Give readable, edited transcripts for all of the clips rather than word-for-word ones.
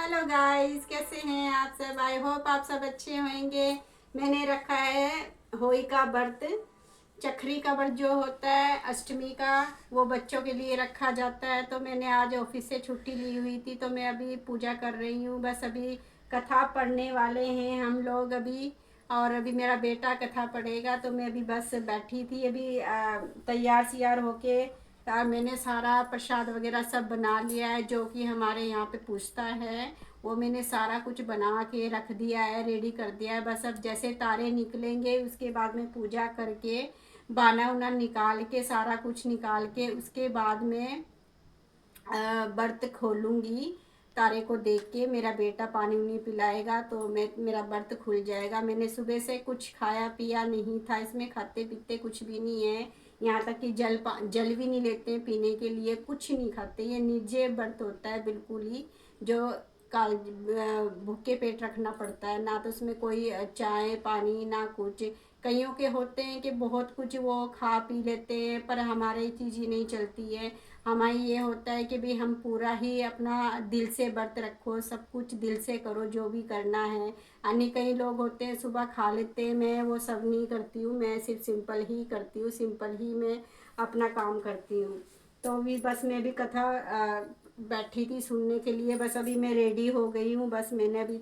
Hello guys, कैसे हैं आप सब। आई होप आप सब अच्छे होंगे। मैंने रखा है होली का व्रत। चखरी का व्रत जो होता है अष्टमी का, वो बच्चों के लिए रखा जाता है। तो मैंने आज ऑफिस से छुट्टी ली हुई थी, तो मैं अभी पूजा कर रही हूँ। बस अभी कथा पढ़ने वाले हैं हम लोग अभी। और अभी मेरा बेटा कथा पढ़ेगा, तो मैं अभी बस बैठी थी अभी तैयार सियार होके। मैंने सारा प्रसाद वगैरह सब बना लिया है, जो कि हमारे यहाँ पे पूछता है। वो मैंने सारा कुछ बना के रख दिया है, रेडी कर दिया है। बस अब जैसे तारे निकलेंगे उसके बाद में पूजा करके बाना उना निकाल के, सारा कुछ निकाल के, उसके बाद में व्रत खोलूँगी। तारे को देख के मेरा बेटा पानी उनी पिलाएगा तो मेरा व्रत खुल जाएगा। मैंने सुबह से कुछ खाया पिया नहीं था, इसमें खाते पीते कुछ भी नहीं है। यहाँ तक कि जल भी नहीं लेते हैं पीने के लिए, कुछ नहीं खाते। ये निर्जय व्रत होता है बिल्कुल ही, जो काल भूखे पेट रखना पड़ता है। ना तो उसमें कोई चाय पानी ना कुछ। कईयों के होते हैं कि बहुत कुछ वो खा पी लेते हैं, पर हमारे ये चीज़ ही नहीं चलती है। हमारी ये होता है कि भाई हम पूरा ही अपना दिल से व्रत रखो, सब कुछ दिल से करो जो भी करना है। अन्य कई लोग होते हैं सुबह खा लेते हैं, मैं वो सब नहीं करती हूँ। मैं सिर्फ सिंपल ही करती हूँ, सिंपल ही मैं अपना काम करती हूँ। तो अभी बस मैं भी कथा बैठी थी सुनने के लिए। बस अभी मैं रेडी हो गई हूँ, बस मैंने अभी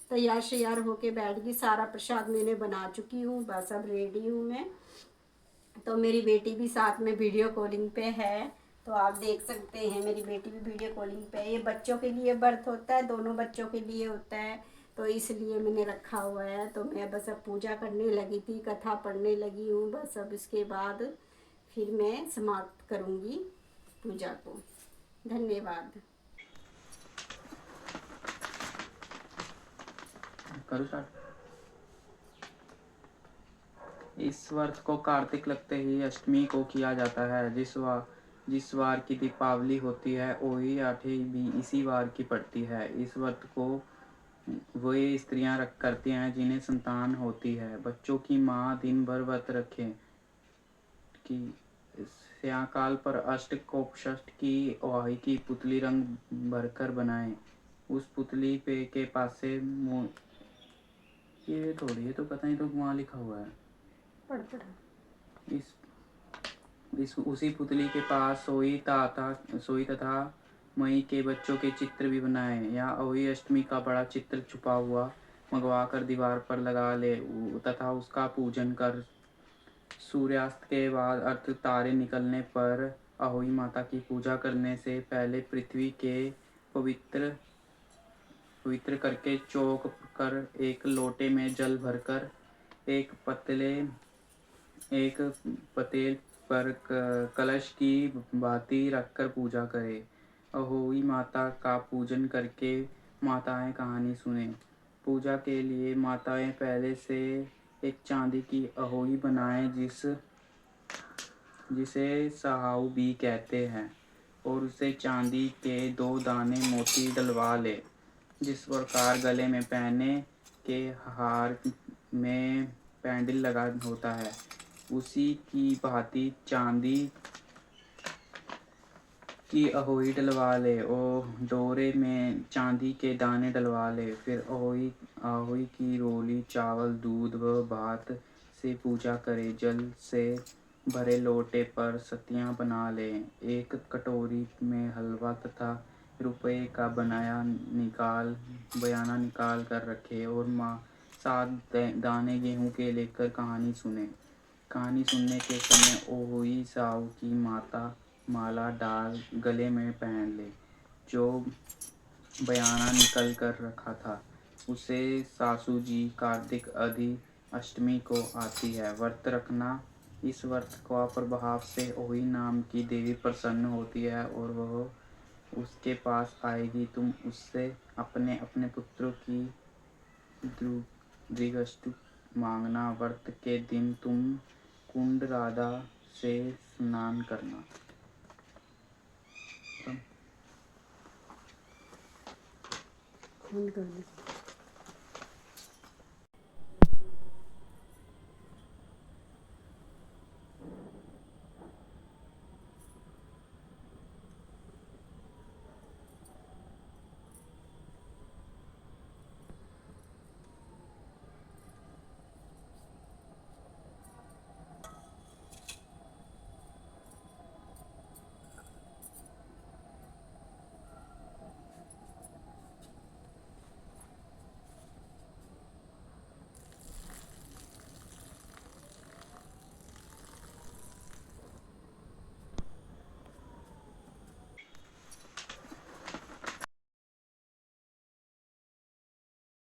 तैयार श्यार होके बैठ गई। सारा प्रसाद मैंने बना चुकी हूँ, बस अब रेडी हूँ मैं। तो मेरी बेटी भी साथ में वीडियो कॉलिंग पे है, तो आप देख सकते हैं मेरी बेटी भी वीडियो कॉलिंग पे है। ये बच्चों के लिए व्रत होता है, दोनों बच्चों के लिए होता है, तो इसलिए मैंने रखा हुआ है। तो मैं बस अब पूजा करने लगी थी, कथा पढ़ने लगी हूँ। बस अब इसके बाद फिर मैं समाप्त करूँगी पूजा को। धन्यवाद। करो स्टार्ट। इस व्रत को कार्तिक लगते ही अष्टमी को किया जाता है। जिस वार की दीपावली होती है वही आठवीं भी इसी वार की पड़ती है। इस व्रत को वे स्त्रियां करती हैं जिन्हें संतान होती है। बच्चों की माँ दिन भर व्रत रखे कि सायंकाल पर अष्ट कोपषष्ठ की वाही की पुतली रंग भरकर बनाए। उस पुतली पे के पास से ये थोड़ी, ये तो पता नहीं, तो वहाँ लिखा हुआ है। पढ़ पढ़। इस उसी पुतली के पास सोई तथा मई के बच्चों के चित्र भी बनाए। या अवही अष्टमी का बड़ा चित्र छुपा हुआ मंगवा कर दीवार पर लगा ले तथा उसका पूजन कर। सूर्यास्त के बाद अर्थ तारे निकलने पर अहोई माता की पूजा करने से पहले पृथ्वी के पवित्र पवित्र करके चौक कर एक लोटे में जल भरकर एक पतेल पर कलश की भांति रखकर पूजा करे। अहोई माता का पूजन करके माताएं कहानी सुने। पूजा के लिए माताएं पहले से एक चांदी की अहोई बनाए जिसे सहाऊ भी कहते हैं, और उसे चांदी के 2 दाने मोती डलवा ले। जिस प्रकार गले में पहने के हार में पैंडल लगा होता है, उसी की भांति चांदी की अहोई डलवा ले और डोरे में चांदी के दाने डलवा ले। फिर अहोई की रोली चावल दूध व भात से पूजा करे। जल से भरे लोटे पर सतियां बना ले। एक कटोरी में हलवा तथा रुपए का बयाना निकाल कर रखे और 7 दाने गेहूं के लेकर कहानी सुने। कहानी सुनने के समय ओहुई साहू की माता माला डाल गले में पहन ले। जो बयाना निकल कर रखा था उसे सासू जी कार्तिक अधि अष्टमी को आती है व्रत रखना। इस व्रत का प्रभाव से ओही नाम की देवी प्रसन्न होती है और वह उसके पास आएगी। तुम उससे अपने अपने पुत्रों की दृष्टि मांगना। व्रत के दिन तुम कुंड राधा से स्नान करना। बंद कर दे।